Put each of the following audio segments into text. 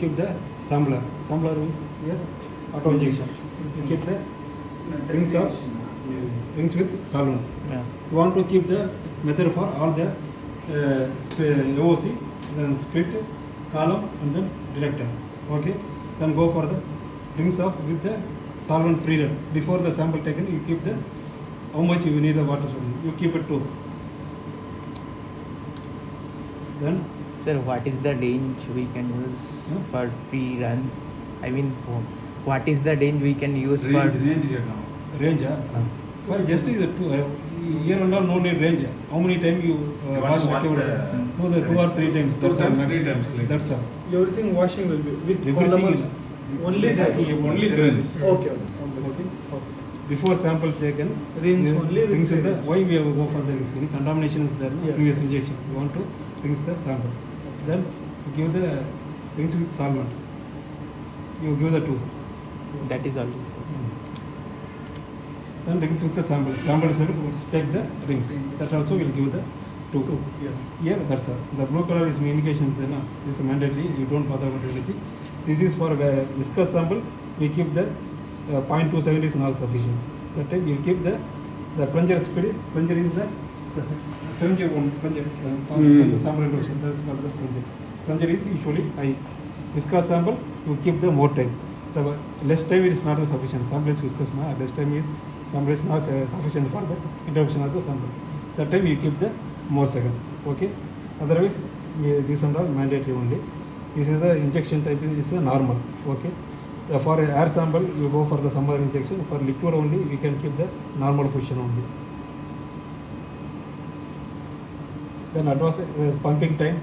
Keep the sampler. Sampler means here auto injection. You keep the rings with solvent. Yeah. You want to keep the method for all the AOC, then split, column, and then detector. Okay. Then go for the rings of with the solvent treated. Before the sample taken, you keep the how much you need the water solution. You keep it 2. Then Sir, what is the range we can use for pre-run? I mean, what is the range we can use Range for here now. range. For just is the 2 year and all no need range. How many times you wash wash the 2 or 3 times. Two That's all. times, 3 times, like That's all. Everything washing will be with Everything polymers. is- Only that. Only syringes. Okay. Before sample taken, Rings you only with rings in the syringe. why we have to go for the rings? Any contamination is there. Yes. Previous injection. You want to rinse the sample. Then you give the rings with solvent. You give the 2. that is all? Then rings with the sample. Sample itself will take the rings. That also will give the 2. Yes. Here, that's all. The blue color is indication. This is mandatory. You don't bother about anything. This is for viscous sample. We keep the 0.27 is not sufficient. That time you keep the plunger speed. Plunger is the 71 plunger. The sample reduction. That's called the plunger. Plunger is usually high. Viscous sample you keep the more time. The less time it is not sufficient. Sample is viscous now. Less time is sample is not sufficient for the introduction of the sample. That time you keep the more second. Okay. Otherwise, these are all mandatory only. This is the injection type. This is a normal. Okay. For air sample, you go for the summer injection. For liquid only, we can keep the normal position only. Then advance pumping time,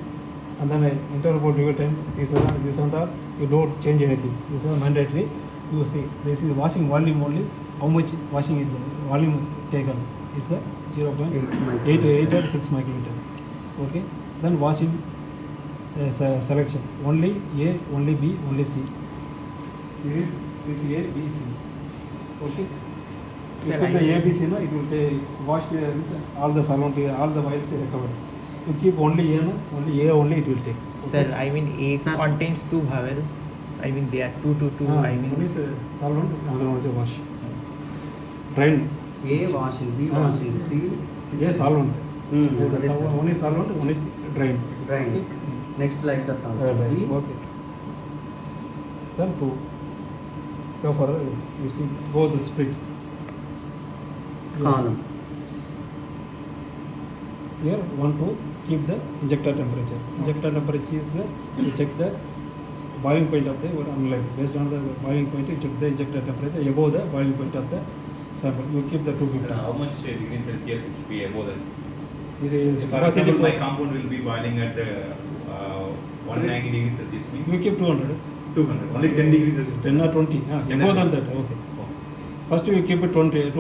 and then interval delivery time. These are all you don't change anything. This is mandatory. You see, this is washing volume only. How much washing is volume taken? Is a 0.8 or 6 micrometer. Okay. Then washing selection only A, only B, only C. This is A, B, C. Okay. You Sir, put the I- A, B, C, no, it will take washed all the solvent, all the vials recovered. You keep only A, no, only A only it will take. Sir, I mean A contains 2 vial. I mean they are 2 to 2. I one mean is solvent, another one is a wash. Drain. A washing, B washing, C. A solvent. That is One is solvent, one is drain. drain. Next like that also. B. Okay. Then 2. Go for you see both split. Column. Here 1 to keep the injector temperature. Injector temperature is you check the boiling point of the analyte. Based on the boiling point, you check the injector temperature above the boiling point of the sample. You keep the 250. Sir, how much degrees Celsius it will be above that? This is For capacity example, my for compound will be boiling at 190 degrees Celsius. Means you keep 200. 200. Only 10 degrees Celsius. 10 or 20. Above than that. Okay. Oh. First you keep it 200.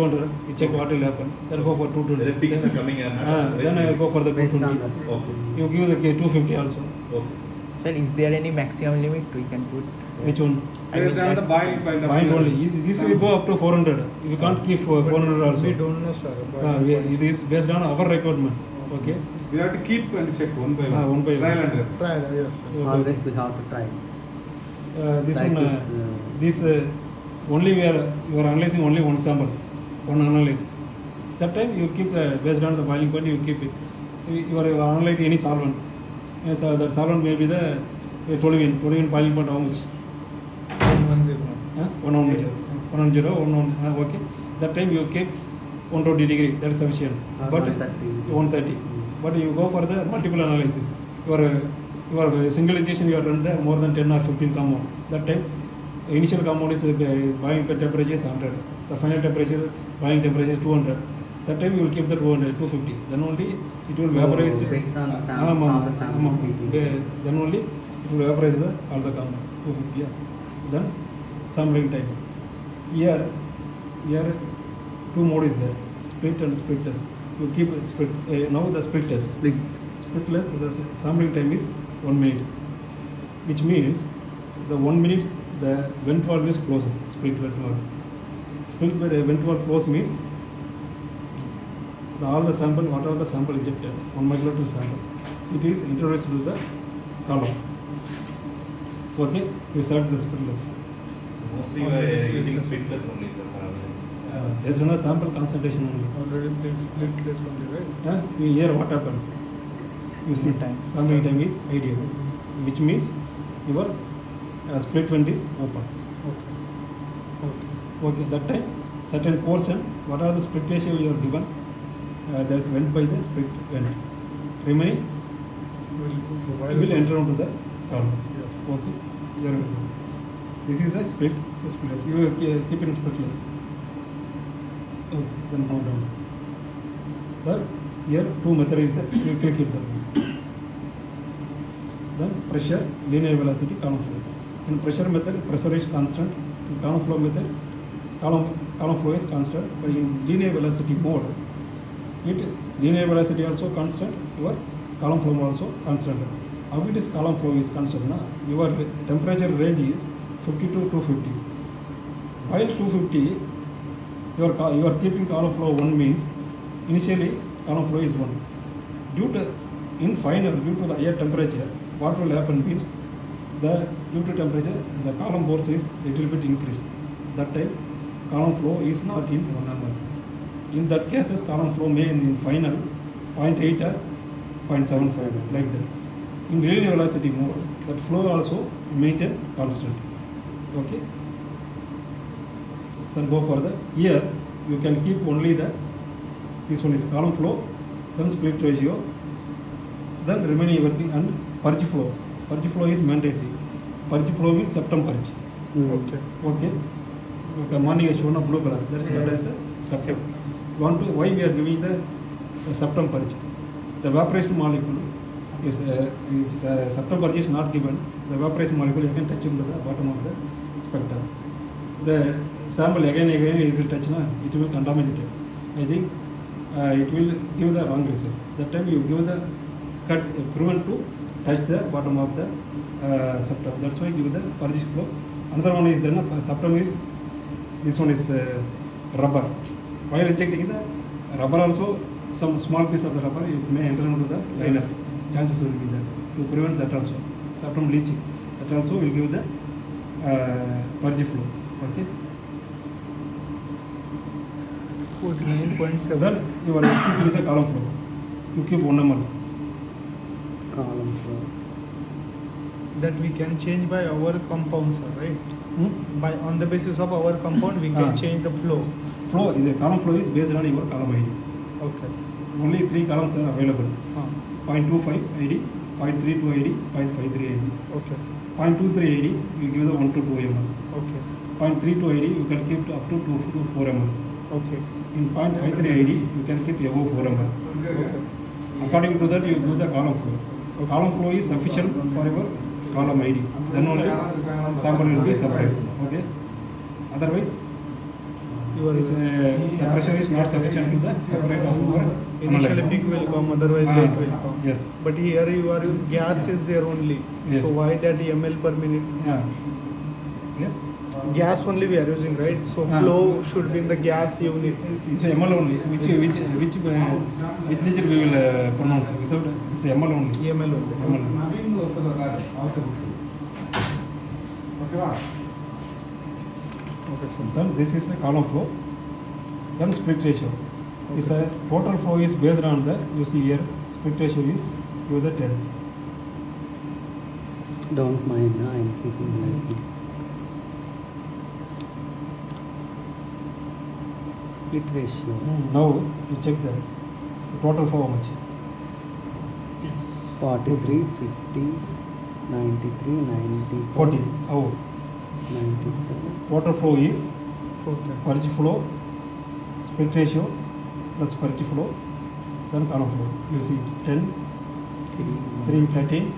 You check what will happen. Then go for 220. The peaks are coming or not? Then I go for the Based on 220. that. Okay. You give the 250 also. Okay. sir, is there any maximum limit we can put? Which one? I mean Based on the that- boiling point of Point the- only. This will go up to 400. You can't keep 400 also. We don't know, sir. It is based on our requirement. Okay. We have to keep and check one by one. One by one. Trial and error. Try, yes. Sir. Always we have to try. This Like one, this, only you are analyzing only one sample, one analyte. That time you keep based on the boiling point, you keep it. You are analyzing any solvent. Yes, the solvent may be the toluene boiling point how much? 110. 110, 110, okay. That time you keep 120 degree. That is sufficient. Or But 130. 130. But you go for the multiple analysis. Your single injection you have done the more than 10 or 15 compound. That time initial compound is boiling temperature is 100. The final temperature boiling temperature is 200. That time you will keep the 200, 250. Then only it will vaporize. Based on the sample speaking. Then only it will vaporize all the compound. 250. Yeah. Then sampling time. Here 2 mode is there. Split and split test. You keep split. Now the split test. Split. Splitless, the sampling time is 1 minute, which means the 1 minute the vent valve is closed. Split vent valve. Split vent valve closed means all the sample, whatever the sample injected, 1 microliter sample, it is introduced to the column. Okay, you select the splitless. Mostly we are using splitless only, sir. Based on the sample concentration only. Already splitless only, right? You hear what happened. You see, sampling time is ideal, which means your split vent is open. Okay. Okay. Okay, that time certain portion, what are the split ratio you are given, that is went by the split vent. Remaining will enter into the column. Yes. Okay, you are welcome. This is the splitless. You will keep in splitless. Okay, then move down. Sir, here two method is there. You click it down. Then pressure, linear velocity, column flow. In pressure method, pressure is constant. In column flow method, column flow is constant. But in linear velocity mode, linear velocity also constant. Your column flow also constant. How it is column flow is constant? Na? Your temperature range is 50 to 250. While 250, you are keeping column flow 1 means initially column flow is 1. Due to the higher temperature, what will happen means due to temperature the column force is little bit increased. That time column flow is not in 1 number. In that cases column flow may in final 0.8 or 0.75 like that. In linear velocity mode, that flow also maintain constant. Okay. Then go further. Here you can keep only this one is column flow, then split ratio, then remaining everything, and purge flow. Purge flow is mandatory. Purge flow means septum purge. Okay. Okay. Okay. Morning I shown a blue color. That is called as a septum. Why we are giving the septum purge? The evaporation molecule, if septum purge is not given, the evaporation molecule you can touch into the bottom of the spectra. The sample again it will touch, it will contaminate it. I think it will give the wrong result. That time you give the cut, prevent to touch the bottom of the septum. That's why give the purge flow. Another one is then septum is, this one is rubber. While injecting the rubber also, some small piece of the rubber it may enter into the liner. Chances will be there to prevent that also. Septum leaching. That also will give the purge flow. Okay. 49.7. Then you are keeping the column flow. You keep 1 number. Column flow. That we can change by our compounds, right? By on the basis of our compound, we can change the flow. Flow, the column flow is based on your column ID. Okay. Only 3 columns are available. 0.25 ID, 0.32 ID, 0.53 ID. Okay. 0.23 ID, you give the 1 to 2 ml. Okay. 0.32 ID, you can keep up to 2 to 4 ml. Okay. In 0.53 ID, you can keep above 4 ml. Okay. According to that, you do the column flow. So column flow is sufficient for your column ID. Then only sample will be separate. Okay. Otherwise, the pressure is not sufficient to the separate of your Initially analyte. peak will come, otherwise rate will come. Yes. But here you are gas is there only. Yes. So why that ml per minute? Yeah. Yeah. Gas only we are using, right? So flow should be in the gas unit. It's a ML only. Which digit we will pronounce without? It's a ML only. EML only. ML. Okay, sir. Then this is a column flow. Then split ratio. Is a total flow is based on the, you see here, split ratio is to the 10. Don't mind, I am keeping like it. Split ratio. Now you check the total flow how much? 43, 50, 93, 94, 40. How? 94. Total flow is Okay. purge flow, split ratio plus purge flow, then column flow. You see 10, 3, 13,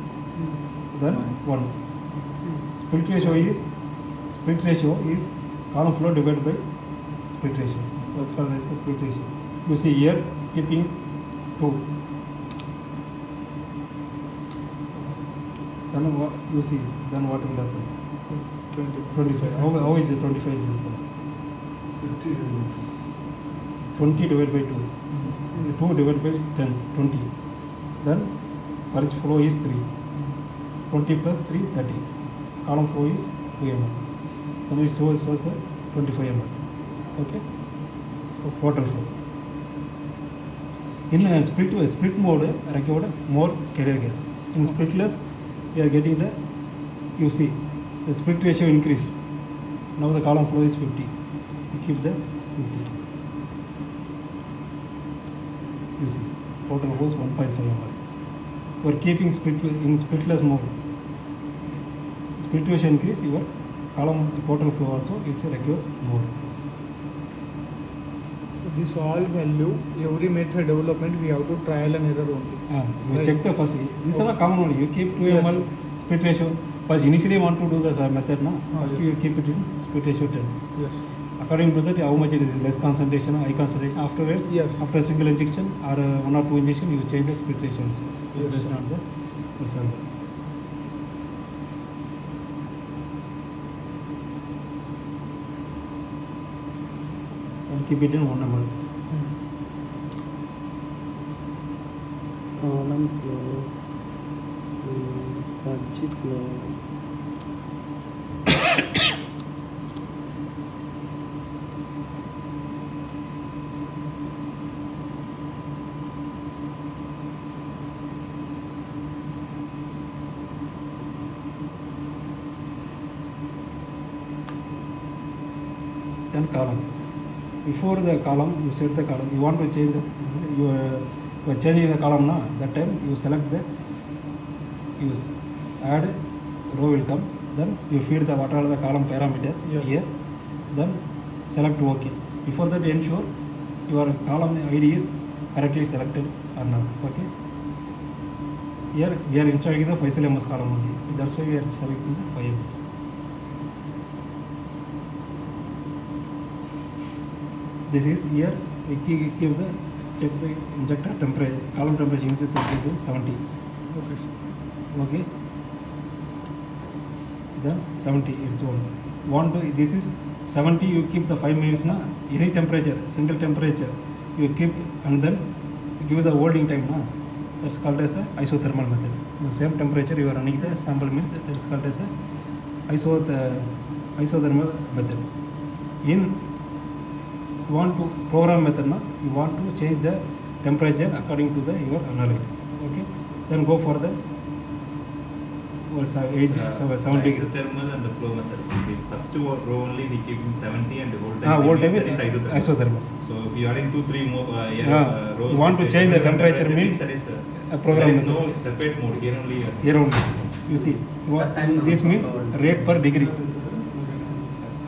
then 1. Split ratio is column flow divided by split ratio. That's called as split ratio. You see here keeping 2. Then what you see? Then what will happen? 25. How is it 25? 20 divided by 2. 2 divided by 10, 20. Then purge flow is 3. 20 plus 3, 30. column flow is 2 ml. Then it shows the 25 ml. Okay, water flow. In a split mode, required more carrier gas. In splitless, we are getting the, you see, the split ratio increased. Now the column flow is 50. We keep the 50. You see, total was 1.5 ml. We are keeping in splitless mode. Split ratio increase, your column total flow also is a required mode. This all value, every method development, we have to trial and error only. You Right. check the first. This is a common only. You keep 2 Yes. ml split ratio. First, initially you want to do the method, no? First yes. you keep it in split ratio 10. Yes. According to that, how much it is, less concentration, high concentration. Afterwards, Yes. after single injection or 1 or 2 injection, you change the split ratio also. Yes. Based on the result. And keep it in 1 ml. column flow, Fudge flow. Then column. Before the column, you set the column. You want to change the, you are changing the column now. That time you select the, you add row will come. Then you feed the what are the column parameters Yes. here. Then select OK. Before that, ensure your column ID is correctly selected or not. Okay. Here we are installing the Faisal MS column only. That's why we are selecting the 5MS. This is here we keep the check the injector temperature, column temperature is 70. Okay. Okay. Then 70 it's all. Want to, this is 70, you keep the 5 minutes na, any temperature, single temperature you keep and then give the holding time na. That's called as the isothermal method. The same temperature you are running the sample means that's called as a isothermal method. In want to program method na, you want to change the temperature according to the your analyte. Okay. Then go for the 7 degree. Isothermal and the flow method. The first row only we keep in 70 and the whole time. Whole time is that isothermal. So if you adding 2-3 more rows, You want to change the temperature means that is a program there is no method. separate mode here only. Here only. You see, this means rate per degree.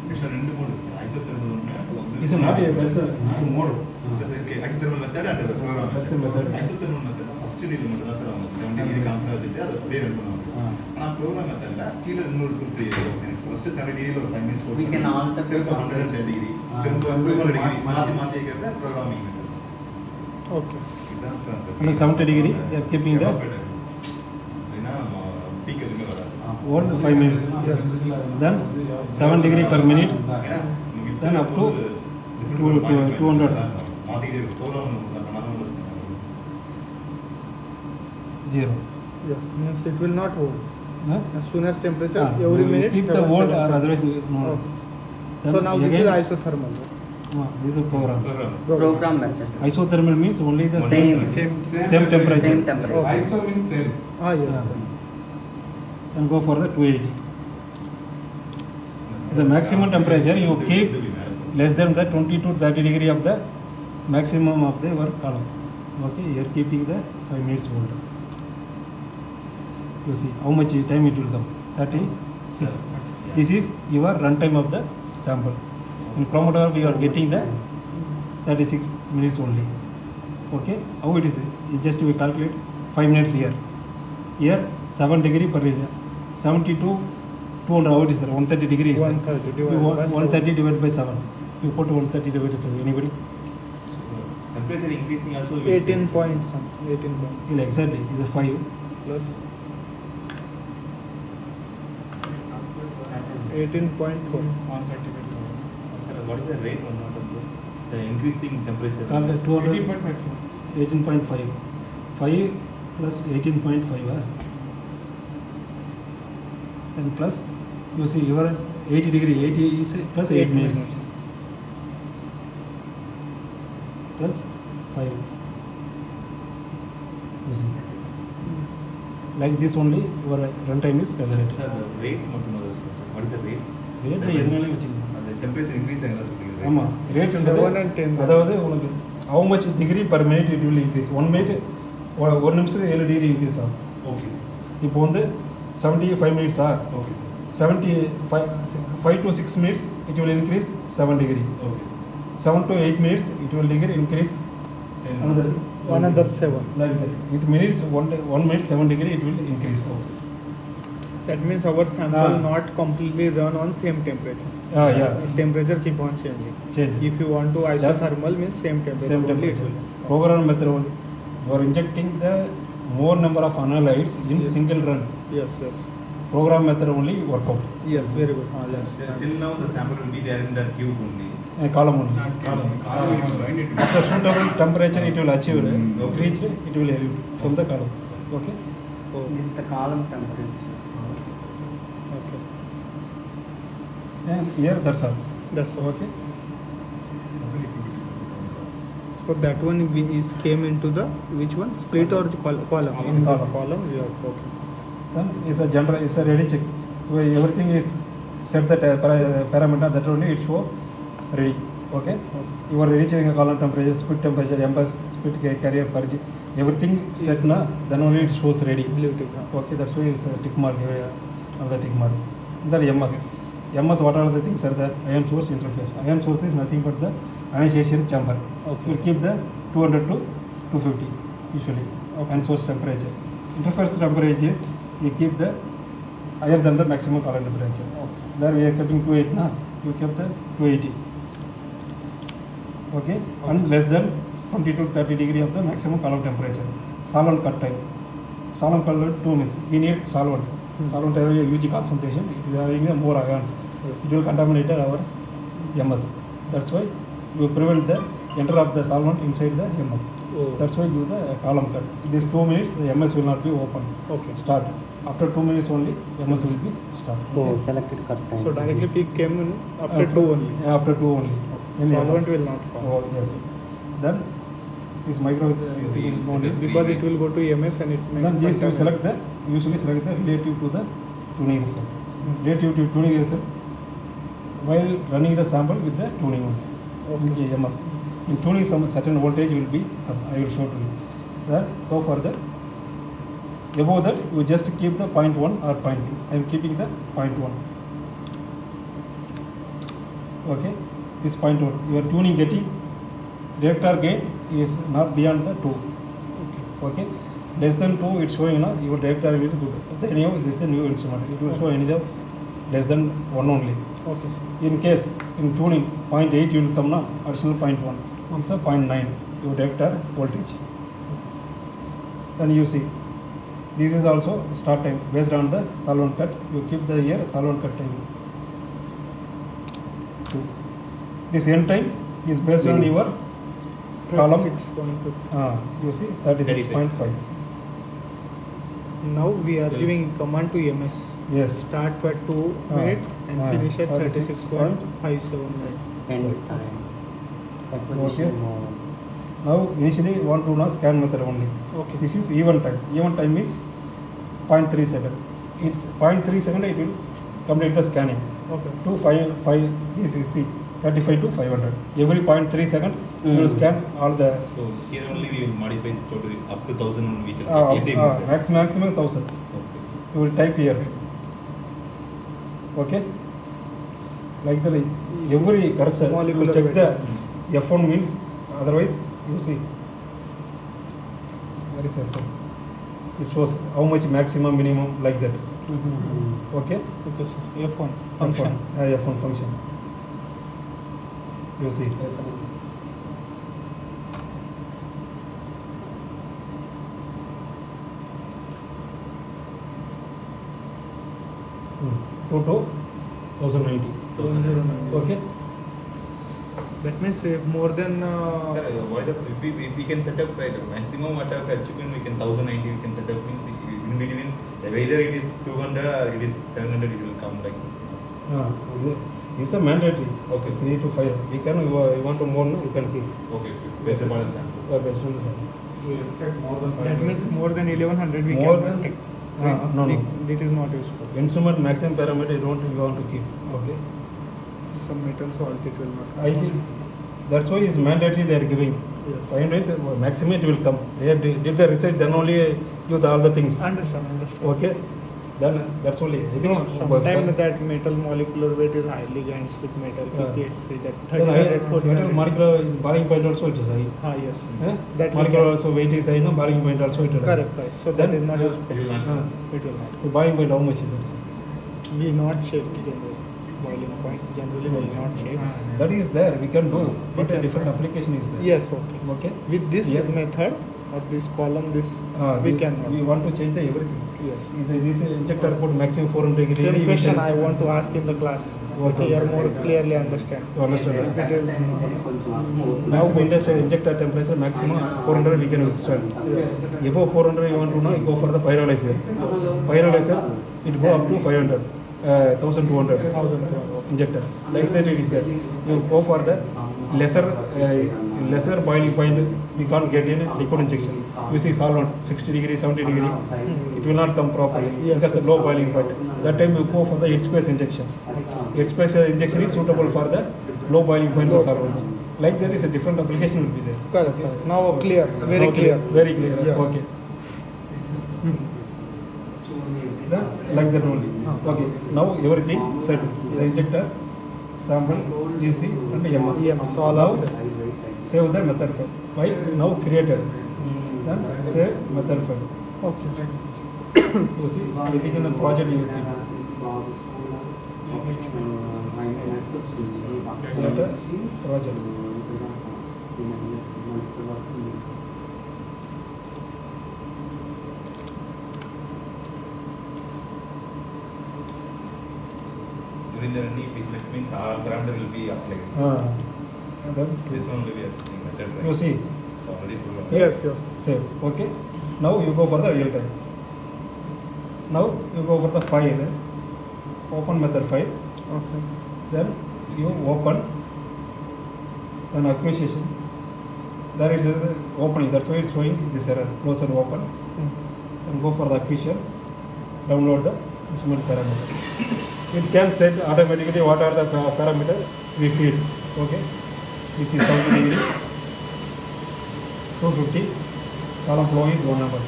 It's a two mode. Isothermal. It's not a that's a mode. Okay, isothermal method and the program That's the method. Isothermal method. First degree method தான் sir 70 degree காமிச்சா வச்சிட்டு அது அப்படியே run பண்ணுவாங்க. ஆனா program methodல கீழ இன்னொரு 2-3 first 70 degree ஒரு 5 minutes We can alter the திரும்ப 110 degree திரும்ப 200 degree மாத்தி வைக்கிறது programming method. Okay. இதான் sir Under 70 degree, they are keeping the ஏன்னா பீக் எதுவுமே வராது. all 5 minutes. Yes. Then 7 degree per minute. Then up to 200. மாத்திக்கிட்டே program பண்ணாலும் 0. Yes. Means it will not hold. Huh? As soon as temperature, You every minute. keep the 7, old 7, or 7. otherwise no. Okay. Then So now this is again, isothermal. Right? This is program. Program method. Isothermal means only the Same. same temperature. Same temperature. Okay. ISO means same. Ah, yes. Yeah. Then go for the 280. The maximum temperature you keep less than the 20 to 30 degree of the maximum of the your column. Okay, you are keeping the 5 minutes hold. You see how much time it will come. 36. This is your runtime of the sample. In chromatograph you are getting the 36 minutes only. Okay, how it is? It just we calculate 5 minutes here. Here 7 degree per region. 70 to 200 how it is there? 130 degree is there. 130 You divided want by 130 divided by 7. You put 130 divided by anybody? Temperature increasing also. will 18 increase. point some. 18 point. Yeah, exactly. It is 5. Plus 18.4. Sir, what is the rate on not of the increasing temperature? Call the 200. 18.5. 5 plus 18.5. And plus You see your 80 degree, 80 is plus 8 minutes. Plus 5. You see. Like this only your runtime is calculated. Sir, the rate மட்டும் முதல்ல சொல்லுங்க. What is the rate? Rate எதுனாலும் வச்சுக்கோங்க. அந்த temperature increase ஆகுதா சொல்றீங்க? ஆமாம் ரேட்ன்றது 7 and 10. அதாவது உங்களுக்கு how much degree per minute it will increase. 1 minute ஒரு நிமிஷத்துக்கு 7 டிகிரி இன்க்ரீஸ் ஆகும். Okay, sir. இப்போ வந்து 75 minutes R Okay, sir. 5 to 6 minutes it will increase 7 degree. Okay. 7 to 8 minutes it will increase Another 7. like that. It minutes 1 minute 7 degree it will increase. That means our sample Ah. not completely run on same temperature. Yeah. Temperature keep on changing. Change. If you want to isothermal means same temperature. Same only it temperature. will. Program method only. You are injecting the more number of analytes in Yes. single run. Yes, yes. Program method only work out. Yes, very good. Ah, yes. Till now the sample will be there in the cube only. Column only. Column. After suitable temperature it will achieve Okay. reached it will elevate from the column. Okay. Oh, This is the column temperature. okay. And here that's all. That's all. Okay. So that one is came into the which one? Split or the column? In the Column. column, yeah. Okay. Then is a general is a ready check. Where everything is set that parameter that only it show ready. Okay. You are reaching a column temperature, split temperature, MS, split carrier purge. Everything set na then only it shows ready. Blue tick. Huh? Okay, that's why it's a tick mark here, another tick mark. Then MS. MS, what are the things are the ion source interface. Ion source is nothing but the ionization chamber. Okay. You keep the 200 to 250 usually. Okay. Ion source temperature. Interface temperature is you keep the higher than the maximum column temperature. Okay. There we are keeping 280 na, you kept the 280. Okay, and less than 20 to 30 degree of the maximum column temperature. Solvent cut time. Solvent cut time 2 means we need solvent. Solvent have a huge concentration. It is having a more ions. It will contaminate our MS. That's why you prevent the enter of the solvent inside the MS. Oh. That's why you do the column cut. These 2 minutes the MS will not be open. Okay. Start. After 2 minutes only MS will be start. So selected cut time. So directly peak came in after 2 only. After 2 only. In Solvent MS. will not come. Oh yes. Then this micro only. Because it will go to EMS and it may Then this you contaminate. select the usually select the relative to the tuning result. Relative to tuning result while running the sample with the tuning only. Okay. In MS. In tuning some certain voltage will be I will show to you. Then go further. Above that you just keep the 0.1 or 0.2. I am keeping the 0.1. Okay. This 0.1. Your tuning getting reactor gain is not beyond the 2. Okay. Less than 2 it's showing now your reactor will be good. Then anyhow this is a new instrument. It will show anyhow less than 1 only. Okay, sir. In case in tuning 0.8 you will come now additional 0.1. It's a 0.9 your reactor voltage. Then you see this is also start time based on the solvent cut. You keep the here solvent cut time. 2. This end time is based on your column. 36.2. You see 36.5. Now we are giving command to EMS. Yes. Start at 2 minutes and finish at 36.579. End time. Acquisition mode. Now initially you want to know scan method only. Okay. This is even time. Even time means 0.3 second. It's 0.3 second it will complete the scanning. Okay. To 5 this is see 35 to 500. Every 0.3 second you will scan all the So here only we will modify totally up to 1000 we can take. maximum 1000. Okay. You will type here. Okay. Like the every cursor you will Molecular check the weight. F1 means otherwise you see where is F1. It shows how much maximum minimum like that. Okay. Okay, sir. F1 function. F1 function. You see. Total 1090. 1090. Okay. That means more than. Sir, what if we can set up right maximum whatever achievement we can 1090 we can set up means in between whether it is 200 or it is 700 it will come like It's a mandatory. Okay. 3 to 5. You want to more, no? You can keep. Okay, based upon the sample. Based on the sample. We expect more than That means more than 1100 we More cannot than- take. no. It is not useful. Instrument maximum parameter you want to keep. Okay. Some metal salt it will not. I think that's why it's mandatory they are giving. Yes. 5 days maximum it will come. They did the research, then only give all the things. Understand. Okay. Then that's only. I think Sometimes that metal molecular weight is highly against with metal PPHC, that Then 1300, metal 1400. molecular boiling point also it is high. Yes. Eh? That we Molecular can- also weight is high, no? Boiling point also it is high. Correct. So that Then, is not useful. You will not- It will not. The boiling point how much is it? We not check generally. Boiling point generally we will not check. That is there, we can do, but can. a different application is there. Yes, okay. Okay. With this Yeah. method or this column, this we cannot. We want to change the everything. Yes. This injector put maximum 400 degree. Same we question can- I want to ask in the class. Okay. Here more clearly understand. You understand? If it is Maximum injector temperature maximum 400 we can withstand. Above 400 you want to know, you go for the pyrolyzer. Pyrolyzer, it go up to 500, 1200 1,200. injector. Like that it is there. You go for the lesser boiling point, we can't get in liquid injection. You see solvent 60 degree, 70 degree, it will not come properly Yes, because the yes. low boiling point. That time you go for the heatspace injection. Heatspace injection is suitable for the low boiling point of solvents. Like there is a different application will be there. Correct. Now clear. Very Okay, clear. Very clear. Yes. Okay. Then, like that only. Okay. Now everything set. The injector, sample, GC, and EMS. EMS, all now are set. save the method file. Why? Now created. Then save method file. Okay. You see, everything in the project you keep. Created project. During the NE phase, that means all parameter will be applied. And then This one will be a method, right? you see, So already proven. Yes. save. Okay. Now you go for the real time. Now you go for the file. Open method file. Okay. Then you open an acquisition. There it is opening. That's why it's showing this error. Close and open. And go for the acquisition. Download the instrument parameter. It can set automatically what are the parameters we feed. Okay. Which is 70 degree. 250. Column flow is 1 number.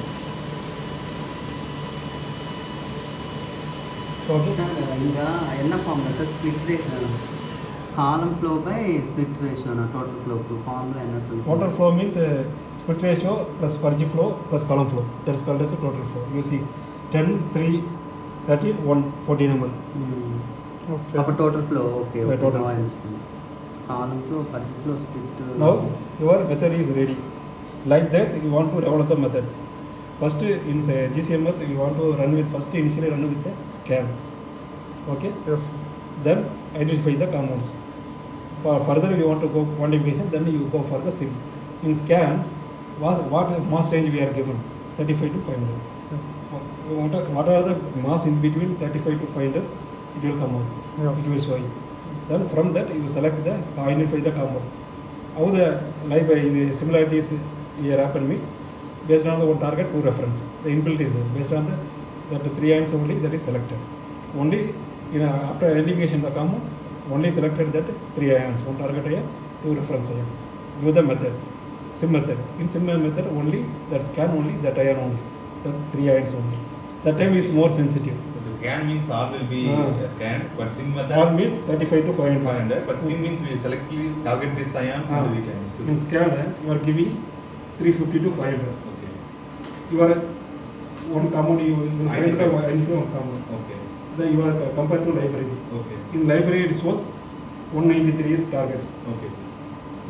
Okay. ఇంకా ఎన్న formula sir split column flow by split ratio total flow formula ఎన్న sir Total flow means split ratio plus purge flow plus column flow. That is called as a total flow. You see 10, 3, 13, 1, 14 ml. Okay. అప్పుడు total flow okay Yeah, total flow. Column flow purge flow split Now your method is ready. Like this, you want to develop the method. First in say, GCMS, you want to run with initially run with the scan. Okay. Yes. Then identify the compounds. For further you want to go quantification, then you go for the sim. In scan, what mass range we are given? 35 to 500. What are the mass in between 35 to 500? It will come out. Yes. It will show you. Then from that you select the identify the compound. How the library the similarities here happen means based on the one target two reference. The inbuilt is there. Based on that 3 ions only that is selected. Only after identification the compound only selected that 3 ions, one target ion, 2 reference ion. Do the method. Sim method. In similar method only that scan only that ion only. The 3 ions only. That time is more sensitive. The scan means all will be scanned, but sim method All means 35 to 500. 500, but sim means we selectively target this ion and we can choose. In scan you are giving 350 to 500. Okay. You are one compound you will find the identify one compound. Okay. Then you are compared to library. Okay. In library it shows 193 is target, Okay.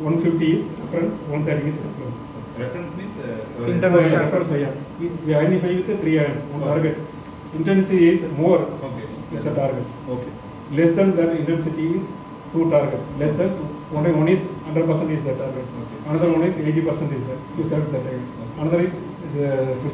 150 is reference, 130 is reference. Reference means International. Reference ion. We identify with the 3 ions, one target. Intensity is more, Okay. is a target. Okay. Less than that intensity is 2 target. Less than one is 100% is the target. Okay. Another one is 80% is that. You select that. Another is 50.